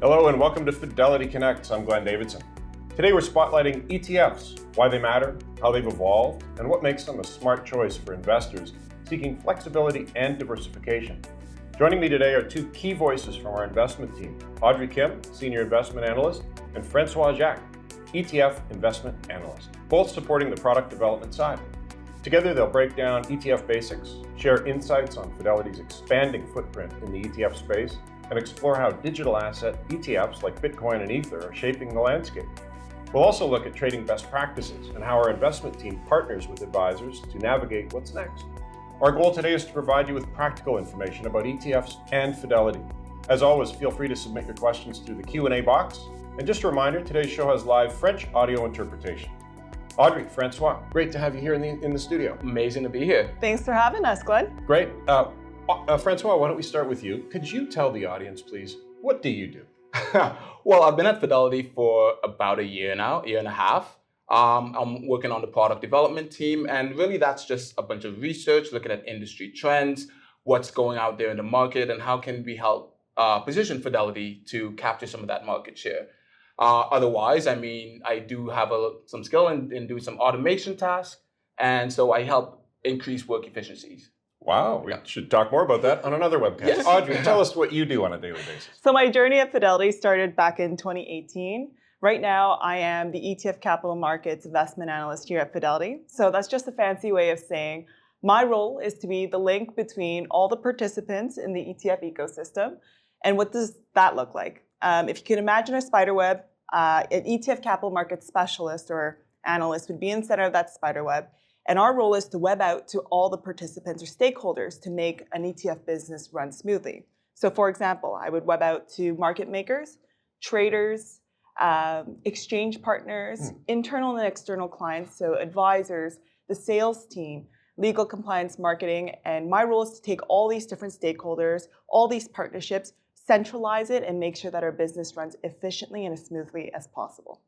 Hello and welcome to Fidelity Connects. I'm Glenn Davidson. Today we're spotlighting ETFs, why they matter, how they've evolved, and what makes them a smart choice for investors seeking flexibility and diversification. Joining me today are two key voices from our investment team, Audrey Kim, Senior Investment Analyst, and Francois Jack, ETF Investment Analyst, both supporting the product development side. Together they'll break down ETF basics, share insights on Fidelity's expanding footprint in the ETF space, and explore how digital asset ETFs like Bitcoin and Ether are shaping the landscape. We'll also look at trading best practices and how our investment team partners with advisors to navigate what's next. Our goal today is to provide you with practical information about ETFs and Fidelity. As always, feel free to submit your questions through the Q&A box. And just a reminder, today's show has live French audio interpretation. Audrey, Francois, great to have you here in the studio. Amazing to be here. Thanks for having us, Glenn. Great. Francois, why don't we start with you? Could you tell the audience, please, what do you do? Well, I've been at Fidelity for about a year now, year and a half. I'm working on the product development team, and really that's just a bunch of research, looking at industry trends, what's going out there in the market, and how can we help position Fidelity to capture some of that market share. Otherwise, I do have some skill in doing some automation tasks, and so I help increase work efficiencies. Wow, we should talk more about that on another webcast. Yes. Audrey, tell us what you do on a daily basis. So my journey at Fidelity started back in 2018. Right now, I am the ETF Capital Markets Investment Analyst here at Fidelity. So that's just a fancy way of saying my role is to be the link between all the participants in the ETF ecosystem. And what does that look like? If you can imagine a spider web, an ETF Capital Markets specialist or analyst would be in the center of that spider web. And our role is to web out to all the participants or stakeholders to make an ETF business run smoothly. So for example, I would web out to market makers, traders, exchange partners, internal and external clients, so advisors, the sales team, legal compliance marketing. And my role is to take all these different stakeholders, all these partnerships, centralize it, and make sure that our business runs efficiently and as smoothly as possible.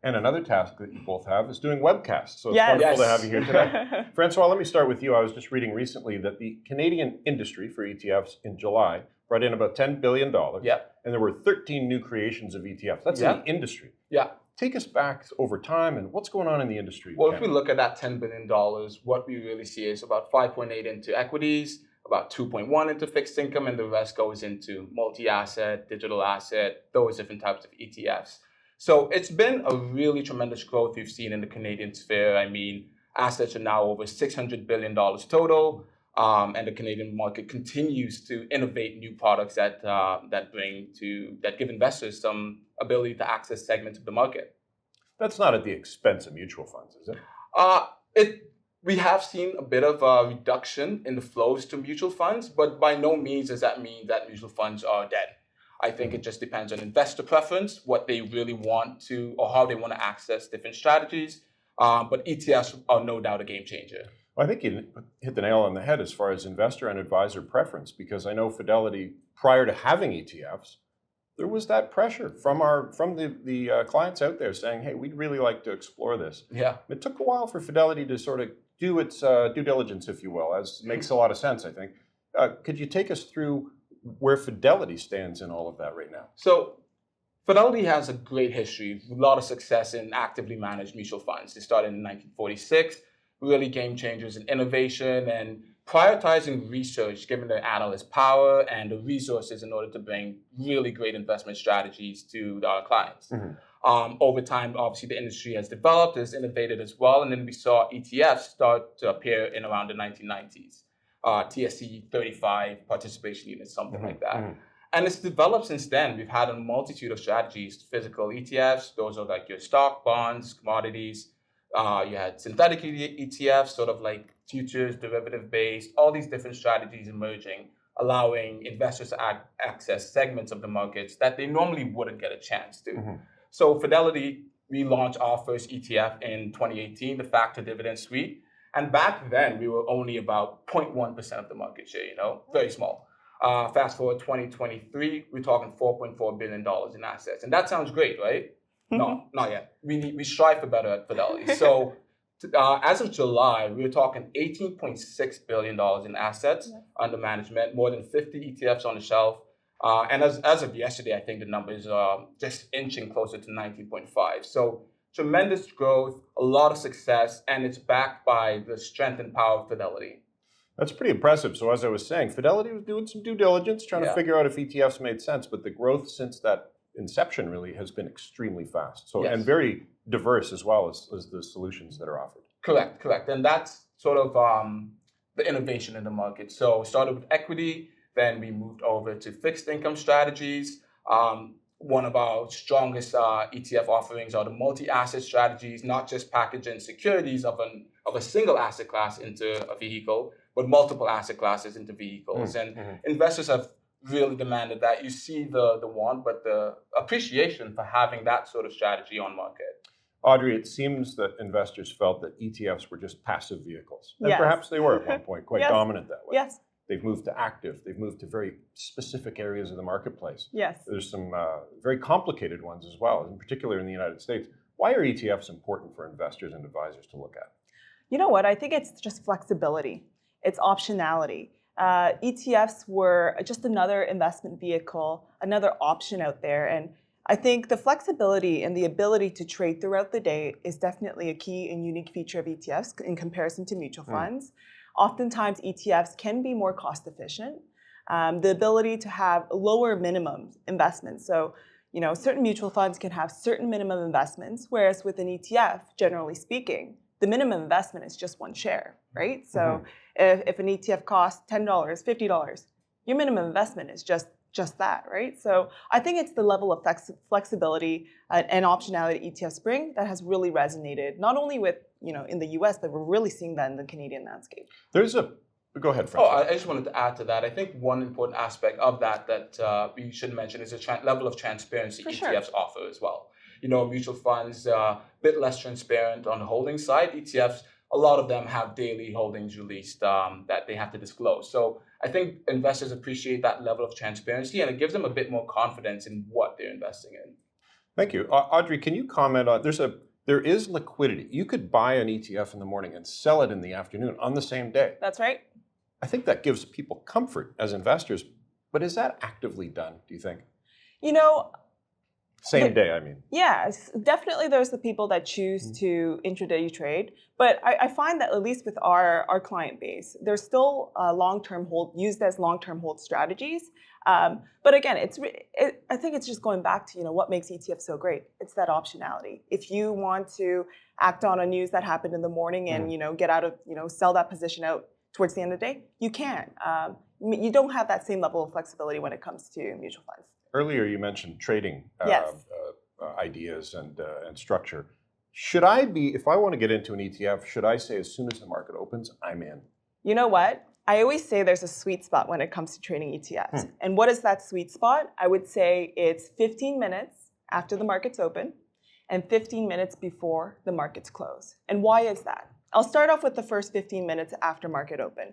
And another task that you both have is doing webcasts. So it's wonderful to have you here today. Francois, let me start with you. I was just reading recently that the Canadian industry for ETFs in July brought in about $10 billion. Yep. And there were 13 new creations of ETFs. That's in the industry. Yeah. Take us back over time and what's going on in the industry? Well, if we look at that $10 billion, what we really see is about 5.8 into equities, about 2.1 into fixed income, and the rest goes into multi-asset, digital asset, those different types of ETFs. So it's been a really tremendous growth we've seen in the Canadian sphere. Assets are now over $600 billion total, and the Canadian market continues to innovate new products that give investors some ability to access segments of the market. That's not at the expense of mutual funds, is it? We have seen a bit of a reduction in the flows to mutual funds, but by no means does that mean that mutual funds are dead. I think it just depends on investor preference, what they really want to, or how they want to access different strategies. But ETFs are no doubt a game changer. Well, I think you hit the nail on the head as far as investor and advisor preference, because I know Fidelity, prior to having ETFs, there was that pressure from the clients out there saying, hey, we'd really like to explore this. Yeah. It took a while for Fidelity to sort of do its due diligence, if you will, as makes a lot of sense, I think. Could you take us through where Fidelity stands in all of that right now? So Fidelity has a great history, a lot of success in actively managed mutual funds. They started in 1946, really game changers in innovation and prioritizing research, giving the analysts power and the resources in order to bring really great investment strategies to our clients. Mm-hmm. Over time, obviously, the industry has developed, has innovated as well, and then we saw ETFs start to appear in around the 1990s. TSC 35 participation units, something like that. Mm-hmm. And it's developed since then. We've had a multitude of strategies, physical ETFs, those are like your stock, bonds, commodities. You had synthetic ETFs, sort of like futures, derivative-based, all these different strategies emerging, allowing investors to access segments of the markets that they normally wouldn't get a chance to. Mm-hmm. So Fidelity, we launched our first ETF in 2018, the Factor Dividend Suite. And back then, we were only about 0.1% of the market share, very small. Fast forward 2023, we're talking $4.4 billion in assets. And that sounds great, right? No, not yet. We strive for better at Fidelity. So as of July, we were talking $18.6 billion in assets under management, more than 50 ETFs on the shelf. And as of yesterday, I think the numbers are just inching closer to 19.5. So tremendous growth, a lot of success, and it's backed by the strength and power of Fidelity. That's pretty impressive. So as I was saying, Fidelity was doing some due diligence, trying to figure out if ETFs made sense, but the growth since that inception really has been extremely fast. So and very diverse as well as the solutions that are offered. Correct. And that's sort of the innovation in the market. So we started with equity, then we moved over to fixed income strategies. One of our strongest ETF offerings are the multi-asset strategies, not just packaging securities of a single asset class into a vehicle, but multiple asset classes into vehicles. And investors have really demanded that. You see the want, but the appreciation for having that sort of strategy on market. Audrey, it seems that investors felt that ETFs were just passive vehicles. And perhaps they were at one point quite dominant that way. Yes. They've moved to active. They've moved to very specific areas of the marketplace. Yes. There's some very complicated ones as well, in particular in the United States. Why are ETFs important for investors and advisors to look at? You know what? I think it's just flexibility. It's optionality. ETFs were just another investment vehicle, another option out there. And I think the flexibility and the ability to trade throughout the day is definitely a key and unique feature of ETFs in comparison to mutual funds. Oftentimes, ETFs can be more cost efficient. The ability to have lower minimum investments. So, certain mutual funds can have certain minimum investments, whereas with an ETF, generally speaking, the minimum investment is just one share, right? So if an ETF costs $10, $50, your minimum investment is just that, right? So I think it's the level of flexibility and optionality ETFs bring that has really resonated, not only with, in the US, but we're really seeing that in the Canadian landscape. Go ahead, Francois. I just wanted to add to that. I think one important aspect of that we should mention is the level of transparency ETFs offer as well. Mutual funds a bit less transparent on the holding side. ETFs, a lot of them have daily holdings released that they have to disclose. So I think investors appreciate that level of transparency, and it gives them a bit more confidence in what they're investing in. Thank you. Audrey, can you comment on, there is liquidity. You could buy an ETF in the morning and sell it in the afternoon on the same day. That's right. I think that gives people comfort as investors, but is that actively done, do you think? Same day, I mean. Yes, definitely there's the people that choose to intraday trade, but I find that at least with our client base, there's still long-term hold, used as long-term hold strategies. But again, I think it's just going back to what makes ETFs so great. It's that optionality. If you want to act on a news that happened in the morning and get out of sell that position out towards the end of the day, you can. You don't have that same level of flexibility when it comes to mutual funds. Earlier, you mentioned trading ideas and structure. Should I if I want to get into an ETF, should I say as soon as the market opens, I'm in? You know what? I always say there's a sweet spot when it comes to trading ETFs. And what is that sweet spot? I would say it's 15 minutes after the markets open and 15 minutes before the markets close. And why is that? I'll start off with the first 15 minutes after market open.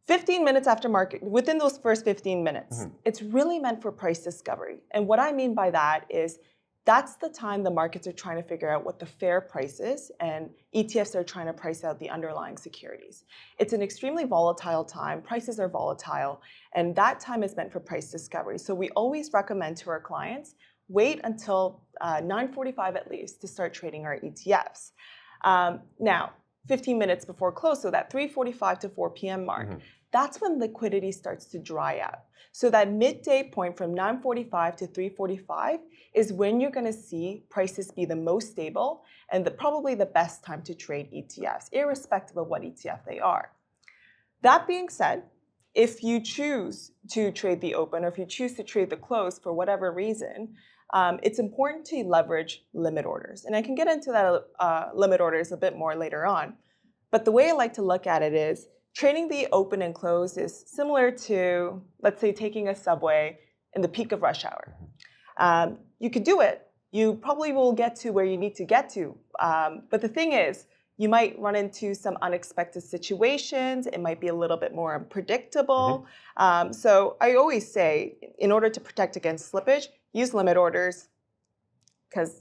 15 minutes after market, within those first 15 minutes, it's really meant for price discovery. And what I mean by that is that's the time the markets are trying to figure out what the fair price is, and ETFs are trying to price out the underlying securities. It's an extremely volatile time. Prices are volatile, and that time is meant for price discovery. So we always recommend to our clients, wait until 9:45 at least to start trading our ETFs. Now, 15 minutes before close, so that 3:45 to 4 p.m. mark, that's when liquidity starts to dry out. So that midday point from 9:45 to 3:45 is when you're going to see prices be the most stable and probably the best time to trade ETFs, irrespective of what ETF they are. That being said, if you choose to trade the open or if you choose to trade the close for whatever reason, it's important to leverage limit orders. And I can get into that limit orders a bit more later on. But the way I like to look at it is trading the open and close is similar to, let's say, taking a subway in the peak of rush hour. You could do it. You probably will get to where you need to get to. But the thing is, you might run into some unexpected situations. It might be a little bit more unpredictable. So I always say, in order to protect against slippage, use limit orders, because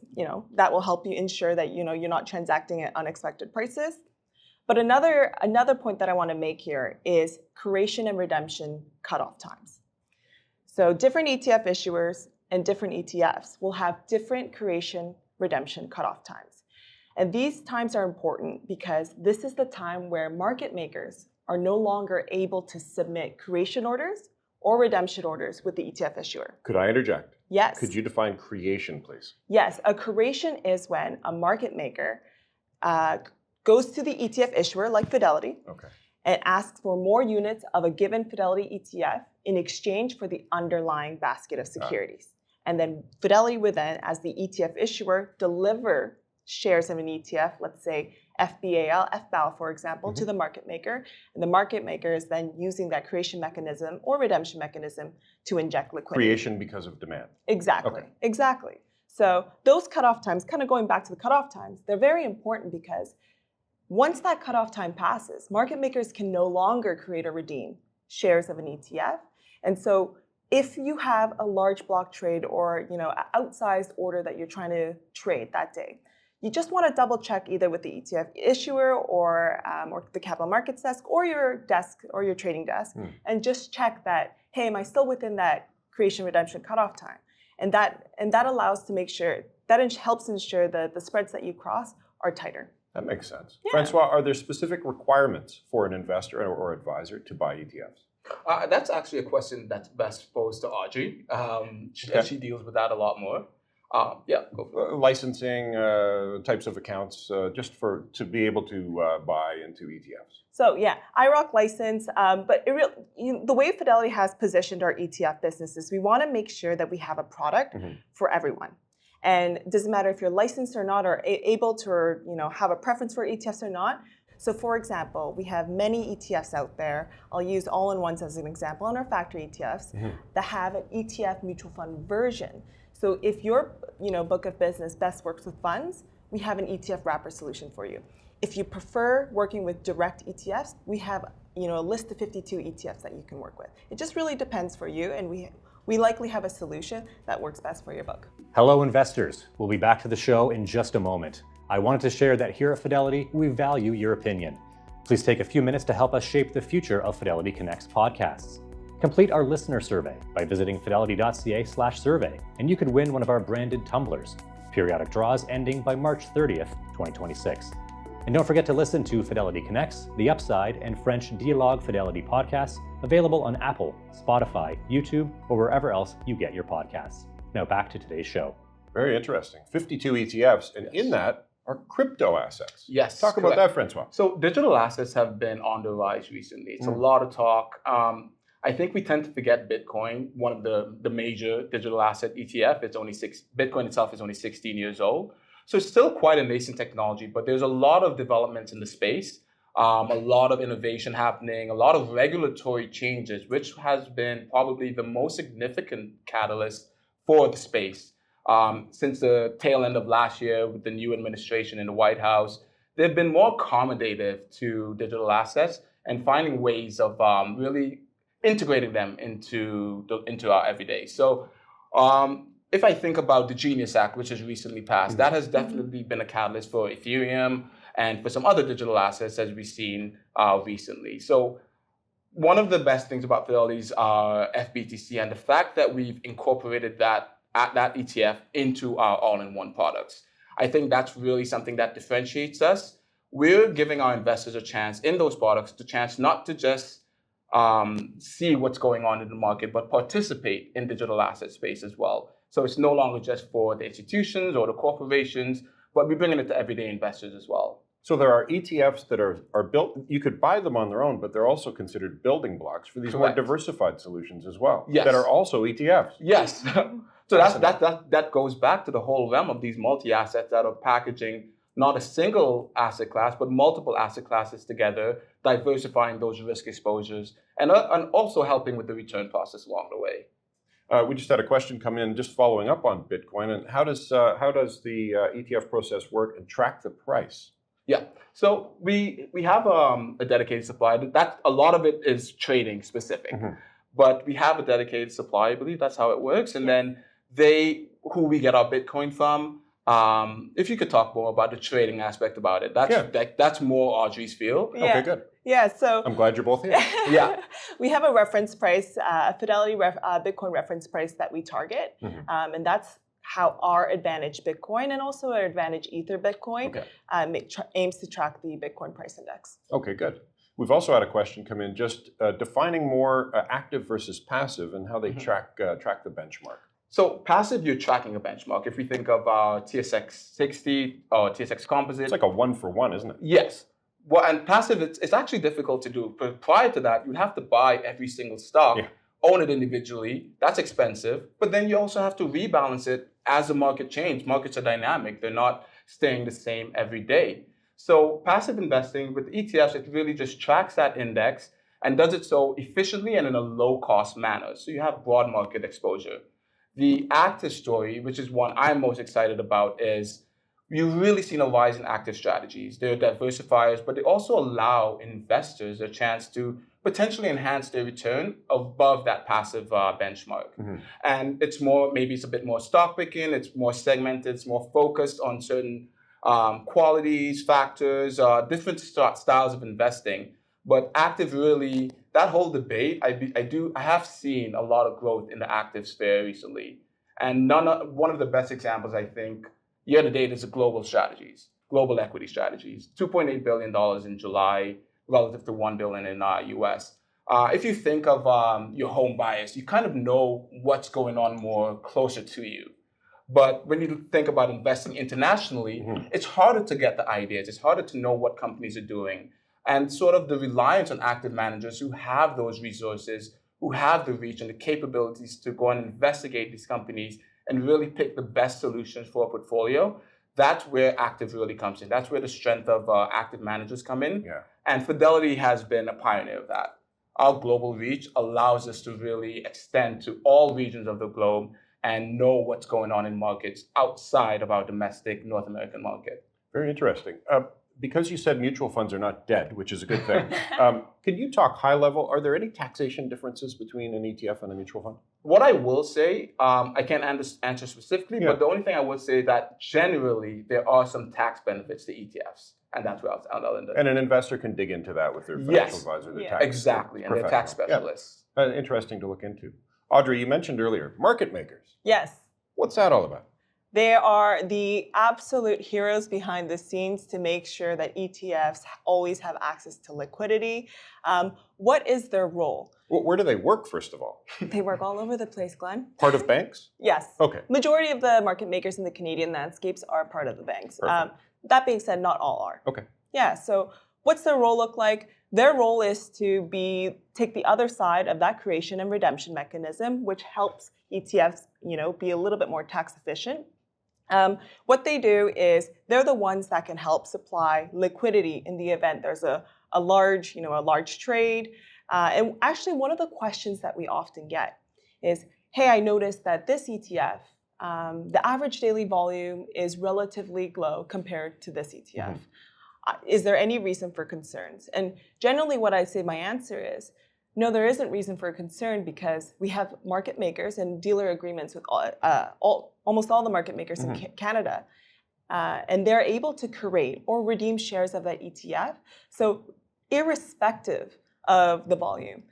that will help you ensure that you're not transacting at unexpected prices. But another point that I want to make here is creation and redemption cutoff times. So different ETF issuers and different ETFs will have different creation redemption cutoff times. And these times are important because this is the time where market makers are no longer able to submit creation orders or redemption orders with the ETF issuer. Could I interject? Yes. Could you define creation, please? Yes, a creation is when a market maker goes to the ETF issuer, like Fidelity, and asks for more units of a given Fidelity ETF in exchange for the underlying basket of securities. And then Fidelity would then, as the ETF issuer, deliver shares of an ETF, let's say FBAL, for example, to the market maker. And the market maker is then using that creation mechanism or redemption mechanism to inject liquidity. Creation because of demand. Exactly, exactly. So those cutoff times, kind of going back to the cutoff times, they're very important because once that cutoff time passes, market makers can no longer create or redeem shares of an ETF. And so if you have a large block trade or an outsized order that you're trying to trade that day, you just want to double check either with the ETF issuer or the capital markets desk or your desk or your trading desk and just check that, hey, am I still within that creation redemption cutoff time? And that allows to make sure, that helps ensure that the spreads that you cross are tighter. That makes sense. Yeah. Francois, are there specific requirements for an investor or advisor to buy ETFs? That's actually a question that's best posed to Audrey. She deals with that a lot more. Go for it. Licensing, types of accounts, just to be able to buy into ETFs. So yeah, IROC license, but the way Fidelity has positioned our ETF business is we want to make sure that we have a product for everyone. And it doesn't matter if you're licensed or not, or able to, have a preference for ETFs or not. So for example, we have many ETFs out there. I'll use all-in-ones as an example on our factory ETFs that have an ETF mutual fund version. So if your book of business best works with funds, we have an ETF wrapper solution for you. If you prefer working with direct ETFs, we have a list of 52 ETFs that you can work with. It just really depends for you, and we likely have a solution that works best for your book. Hello investors, we'll be back to the show in just a moment. I wanted to share that here at Fidelity, we value your opinion. Please take a few minutes to help us shape the future of Fidelity Connect's podcasts. Complete our listener survey by visiting fidelity.ca/survey, and you could win one of our branded tumblers. Periodic draws ending by March 30th, 2026. And don't forget to listen to Fidelity Connects, The Upside, and French Dialogue Fidelity podcasts, available on Apple, Spotify, YouTube, or wherever else you get your podcasts. Now back to today's show. Very interesting. 52 ETFs, and in that are crypto assets. Yes. Talk about that, Francois. So digital assets have been on the rise recently. It's a lot of talk. I think we tend to forget Bitcoin, one of the major digital asset ETF. Bitcoin itself is only 16 years old. So it's still quite a nascent technology, but there's a lot of developments in the space, a lot of innovation happening, a lot of regulatory changes, which has been probably the most significant catalyst for the space. Since the tail end of last year with the new administration in the White House, they've been more accommodative to digital assets and finding ways of really integrating them into our everyday. So if I think about the Genius Act, which has recently passed, that has definitely been a catalyst for Ethereum and for some other digital assets as we've seen recently. So one of the best things about Fidelity's FBTC and the fact that we've incorporated that ETF into our all-in-one products. I think that's really something that differentiates us. We're giving our investors a chance in those products, the chance not to just see what's going on in the market, but participate in digital asset space as well. So it's no longer just for the institutions or the corporations, but we're bringing it to everyday investors as well. So there are ETFs that are built, you could buy them on their own, but they're also considered building blocks for these more diversified solutions as well, that are also ETFs. Yes. So that goes back to the whole realm of these multi-assets that are packaging not a single asset class, but multiple asset classes together, diversifying those risk exposures, and also helping with the return process along the way. We just had a question come in just following up on Bitcoin. And how does the ETF process work and track the price? Yeah, so we have a dedicated supply. That a lot of it is trading specific, but we have a dedicated supply. I believe that's how it works. And then who we get our Bitcoin from, If you could talk more about the trading aspect about it, that's more Audrey's field. Yeah. Okay, good. Yeah, so I'm glad you're both here. Yeah. we have a reference price, a Fidelity Bitcoin reference price that we target, and that's how our Advantage Bitcoin and also our Advantage Ether Bitcoin aims to track the Bitcoin price index. Okay, good. We've also had a question come in just defining more active versus passive and how they track the benchmark. So passive, you're tracking a benchmark. If we think of TSX 60 or TSX Composite. It's like a 1-for-1, isn't it? Yes. Well, and passive, it's actually difficult to do. But prior to that, you'd have to buy every single stock, own it individually. That's expensive. But then you also have to rebalance it as the market changes. Markets are dynamic. They're not staying the same every day. So passive investing with ETFs, it really just tracks that index and does it so efficiently and in a low-cost manner. So you have broad market exposure. The active story, which is one I'm most excited about, is you've really seen a rise in active strategies. They're diversifiers, but they also allow investors a chance to potentially enhance their return above that passive benchmark. And it's a bit more stock picking, it's more segmented, it's more focused on certain qualities, factors, different styles of investing. But active really, that whole debate, I have seen a lot of growth in the active sphere recently. And one of the best examples, I think, year to date is the global equity strategies. $2.8 billion in July relative to $1 billion in US. If you think of your home bias, you kind of know what's going on more closer to you. But when you think about investing internationally, it's harder to get the ideas. It's harder to know what companies are doing. And sort of the reliance on active managers who have those resources, who have the reach and the capabilities to go and investigate these companies and really pick the best solutions for a portfolio, that's where active really comes in. That's where the strength of active managers come in. Yeah. And Fidelity has been a pioneer of that. Our global reach allows us to really extend to all regions of the globe and know what's going on in markets outside of our domestic North American market. Very interesting. Because you said mutual funds are not dead, which is a good thing, can you talk high level? Are there any taxation differences between an ETF and a mutual fund? What I will say, I can't answer specifically, but the only thing I would say that generally there are some tax benefits to ETFs. And that's where I'll end it. And an investor can dig into that with their financial advisor, their tax exactly, and their tax specialists. Yeah. Interesting to look into. Audrey, you mentioned earlier, market makers. Yes. What's that all about? They are the absolute heroes behind the scenes to make sure that ETFs always have access to liquidity. What is their role? Well, where do they work, first of all? They work all over the place, Glenn. Part of banks? Yes. Okay. Majority of the market makers in the Canadian landscapes are part of the banks. That being said, not all are. Okay. Yeah, so what's their role look like? Their role is to take the other side of that creation and redemption mechanism, which helps ETFs, be a little bit more tax efficient. What they do is they're the ones that can help supply liquidity in the event there's a large trade. And actually, one of the questions that we often get is, hey, I noticed that this ETF, the average daily volume is relatively low compared to this ETF. Is there any reason for concerns? And generally what I say my answer is, no, there isn't reason for concern because we have market makers and dealer agreements with almost all the market makers in Canada. And they're able to create or redeem shares of that ETF. So irrespective of the volume,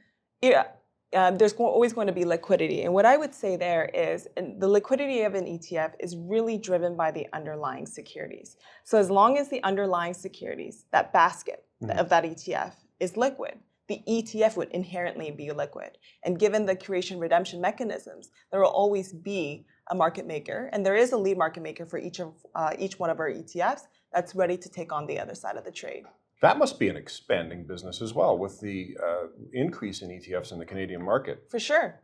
there's always going to be liquidity. And what I would say there is the liquidity of an ETF is really driven by the underlying securities. So as long as the underlying securities, that basket of that ETF is liquid, the ETF would inherently be liquid. And given the creation redemption mechanisms, there will always be a market maker. And there is a lead market maker for each one of our ETFs that's ready to take on the other side of the trade. That must be an expanding business as well with the increase in ETFs in the Canadian market. For sure.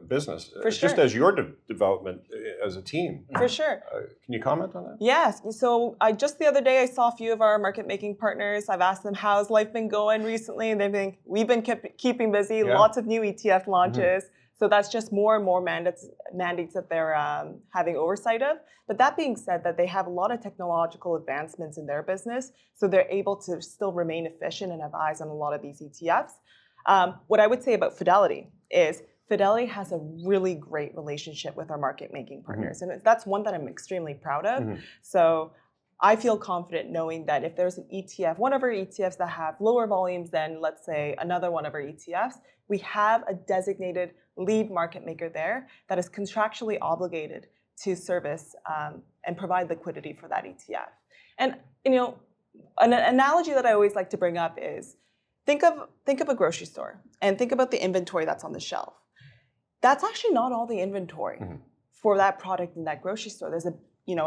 Business. For sure. Just as your development as a team. For sure. Can you comment on that? Yes. So just the other day, I saw a few of our market making partners. I've asked them, how's life been going recently? And we've been keeping busy, lots of new ETF launches. So that's just more and more mandates that they're having oversight of. But that being said, that they have a lot of technological advancements in their business, so they're able to still remain efficient and have eyes on a lot of these ETFs. What I would say about Fidelity is Fidelity has a really great relationship with our market making partners. And that's one that I'm extremely proud of. So I feel confident knowing that if there's an ETF, one of our ETFs that have lower volumes than, let's say, another one of our ETFs, we have a designated lead market maker there that is contractually obligated to service and provide liquidity for that ETF. And an analogy that I always like to bring up is think of a grocery store and think about the inventory that's on the shelf. That's actually not all the inventory for that product in that grocery store. There's a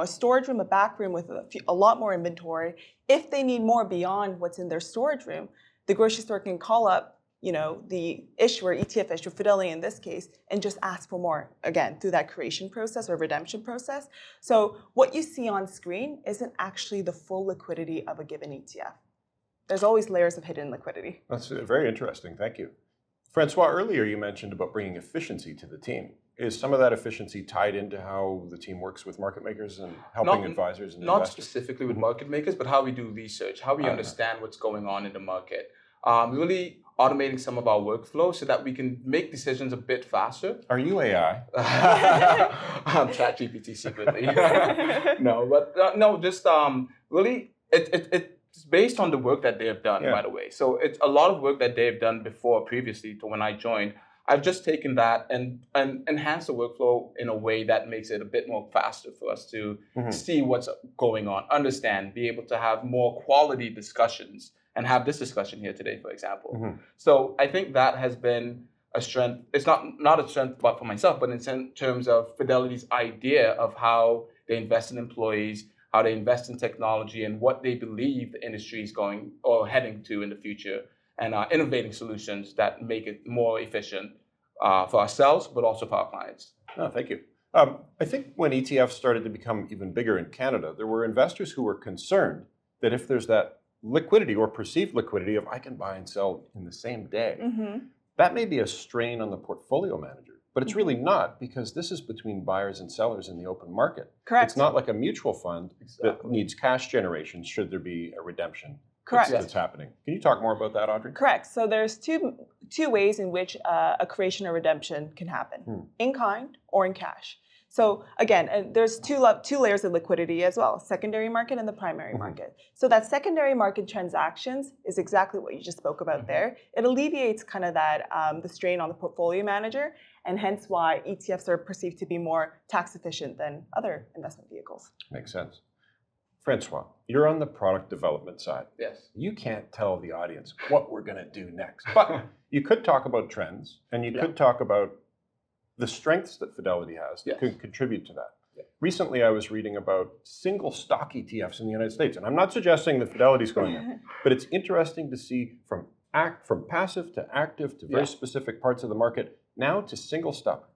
storage room, a back room with a lot more inventory. If they need more beyond what's in their storage room, the grocery store can call up the issuer, ETF issuer, Fidelity in this case, and just ask for more, again, through that creation process or redemption process. So what you see on screen isn't actually the full liquidity of a given ETF. There's always layers of hidden liquidity. That's very interesting. Thank you. Francois, earlier you mentioned about bringing efficiency to the team. Is some of that efficiency tied into how the team works with market makers and helping advisors and not investors? Specifically with market makers, but how we do research, how we understand what's going on in the market. Really automating some of our workflow so that we can make decisions a bit faster. Are you AI? I'm ChatGPT secretly. Really, it's based on the work that they have done, by the way. So it's a lot of work that they've done previously to when I joined. I've just taken that and enhanced the workflow in a way that makes it a bit more faster for us to see what's going on, understand, be able to have more quality discussions and have this discussion here today, for example. So I think that has been a strength. It's not a strength but for myself, but in terms of Fidelity's idea of how they invest in employees, how they invest in technology, and what they believe the industry is going or heading to in the future, and innovating solutions that make it more efficient for ourselves, but also for our clients. Oh, thank you. I think when ETFs started to become even bigger in Canada, there were investors who were concerned that if there's that liquidity or perceived liquidity of I can buy and sell in the same day, that may be a strain on the portfolio manager. But it's really not, because this is between buyers and sellers in the open market. Correct. It's not like a mutual fund that needs cash generation should there be a redemption. Correct. That's happening. Can you talk more about that, Audrey? Correct. So there's two ways in which a creation or redemption can happen, in kind or in cash. So again, there's two layers of liquidity as well, secondary market and the primary market. So that secondary market transactions is exactly what you just spoke about there. It alleviates kind of that the strain on the portfolio manager, and hence why ETFs are perceived to be more tax efficient than other investment vehicles. Makes sense. Francois, you're on the product development side. Yes. You can't tell the audience what we're going to do next, but you could talk about trends, and you could talk about the strengths that Fidelity has that could contribute to that. Recently, I was reading about single stock ETFs in the United States, and I'm not suggesting that Fidelity's going there, but it's interesting to see from passive to active to very specific parts of the market, now to single stock,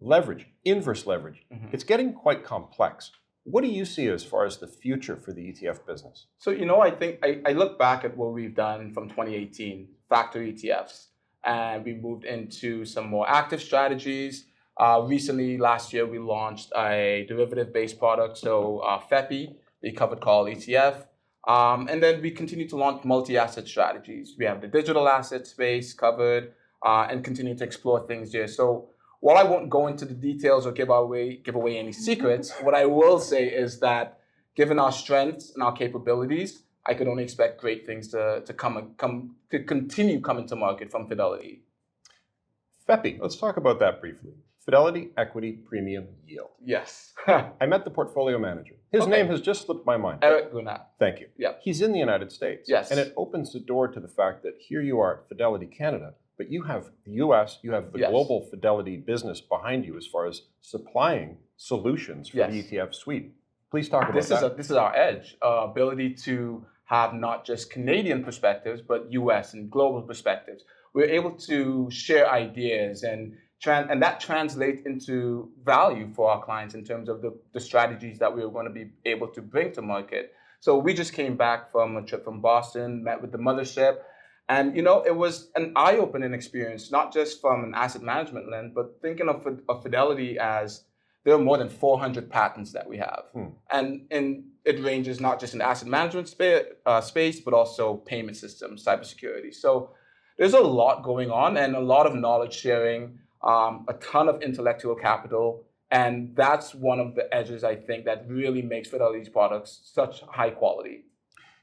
leverage, inverse leverage. It's getting quite complex. What do you see as far as the future for the ETF business? So, I think I look back at what we've done from 2018, factor ETFs, and we moved into some more active strategies. Recently, last year, we launched a derivative-based product, so FEPI, the covered call ETF. And then we continue to launch multi-asset strategies. We have the digital asset space covered and continue to explore things there. So while I won't go into the details or give away any secrets, what I will say is that given our strengths and our capabilities, I could only expect great things to continue coming to market from Fidelity. FEPI, let's talk about that briefly. Fidelity Equity Premium Yield. Yes. I met the portfolio manager. His name has just slipped my mind. Eric Gunat. Thank you. Yeah. He's in the United States. Yes. And it opens the door to the fact that here you are at Fidelity Canada, but you have the US, you have the global Fidelity business behind you as far as supplying solutions for the ETF suite. Please talk about that. This is our edge, ability to have not just Canadian perspectives, but US and global perspectives. We're able to share ideas and that translates into value for our clients in terms of the strategies that we were going to be able to bring to market. So we just came back from a trip from Boston, met with the mothership, and it was an eye-opening experience, not just from an asset management lens, but thinking of Fidelity as there are more than 400 patents that we have. And it ranges not just in the asset management space, but also payment systems, cybersecurity. So there's a lot going on and a lot of knowledge sharing, a ton of intellectual capital. And that's one of the edges, I think, that really makes Fidelity's products such high quality.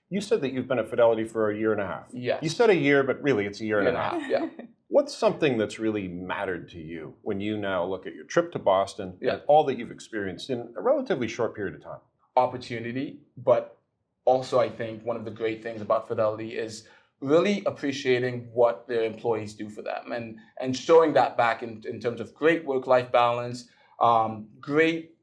You said that you've been at Fidelity for a year and a half. Yes. You said a year, but really it's a year and a half. Yeah. What's something that's really mattered to you when you now look at your trip to Boston Yeah. and all that you've experienced in a relatively short period of time? Opportunity, but also I think one of the great things about Fidelity is really appreciating what their employees do for them and showing that back in terms of great work-life balance, great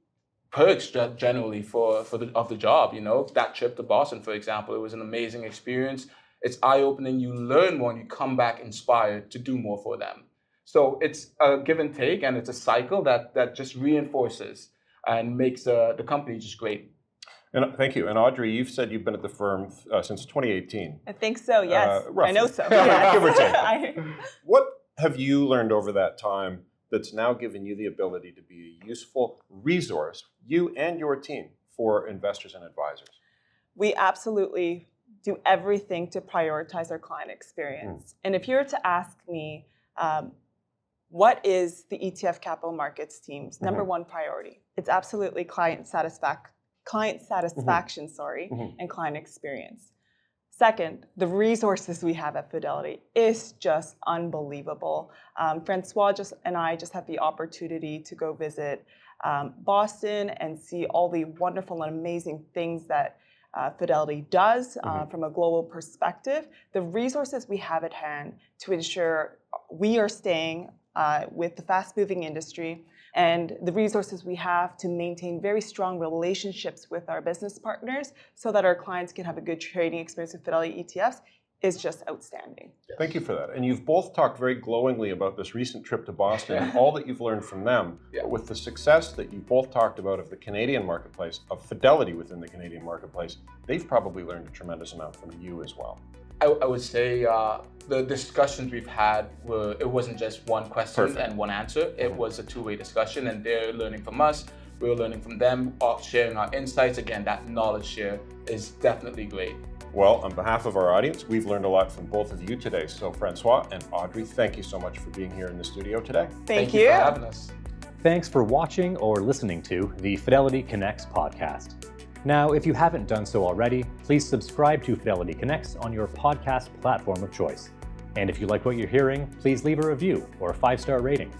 perks generally for the job. You know, that trip to Boston, for example, it was an amazing experience. It's eye-opening. You learn more and you come back inspired to do more for them. So it's a give and take, and it's a cycle that just reinforces and makes the company just great. And thank you. And Audrey, you've said you've been at the firm since 2018. I think so, yes. Roughly. I know so. Give or take. I- What have you learned over that time that's now given you the ability to be a useful resource, you and your team, for investors and advisors? We absolutely do everything to prioritize our client experience. And if you were to ask me, what is the ETF capital markets team's number one priority? It's absolutely client satisfaction, and client experience. Second, the resources we have at Fidelity is just unbelievable. Francois and I just had the opportunity to go visit Boston and see all the wonderful and amazing things that Fidelity does from a global perspective. The resources we have at hand to ensure we are staying with the fast-moving industry, and the resources we have to maintain very strong relationships with our business partners so that our clients can have a good trading experience with Fidelity ETFs is just outstanding. Thank you for that. And you've both talked very glowingly about this recent trip to Boston and all that you've learned from them. But with the success that you both talked about of the Canadian marketplace, of Fidelity within the Canadian marketplace, they've probably learned a tremendous amount from you as well. I would say the discussions we've had it wasn't just one question and one answer. It was a two-way discussion, and they're learning from us. We're learning from them, sharing our insights. Again, that knowledge share is definitely great. Well, on behalf of our audience, we've learned a lot from both of you today. So Francois and Audrey, thank you so much for being here in the studio today. Thank you for having us. Thanks for watching or listening to the Fidelity Connects podcast. Now, if you haven't done so already, please subscribe to Fidelity Connects on your podcast platform of choice. And if you like what you're hearing, please leave a review or a 5-star rating.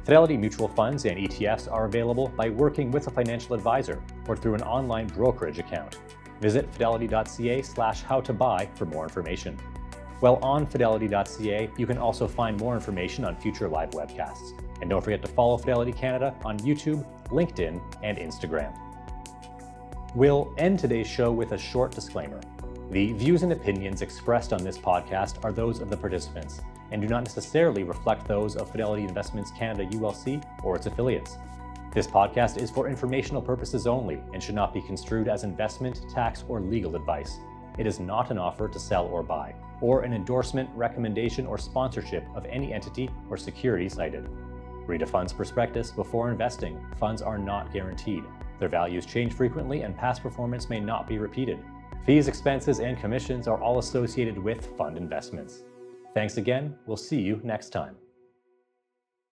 Fidelity mutual funds and ETFs are available by working with a financial advisor or through an online brokerage account. Visit fidelity.ca/howtobuy for more information. While on fidelity.ca, you can also find more information on future live webcasts. And don't forget to follow Fidelity Canada on YouTube, LinkedIn, and Instagram. We'll end today's show with a short disclaimer. The views and opinions expressed on this podcast are those of the participants and do not necessarily reflect those of Fidelity Investments Canada ULC or its affiliates. This podcast is for informational purposes only and should not be construed as investment, tax, or legal advice. It is not an offer to sell or buy, or an endorsement, recommendation, or sponsorship of any entity or security cited. Read a fund's prospectus before investing. Funds are not guaranteed. Their values change frequently and past performance may not be repeated. Fees, expenses, and commissions are all associated with fund investments. Thanks again. We'll see you next time.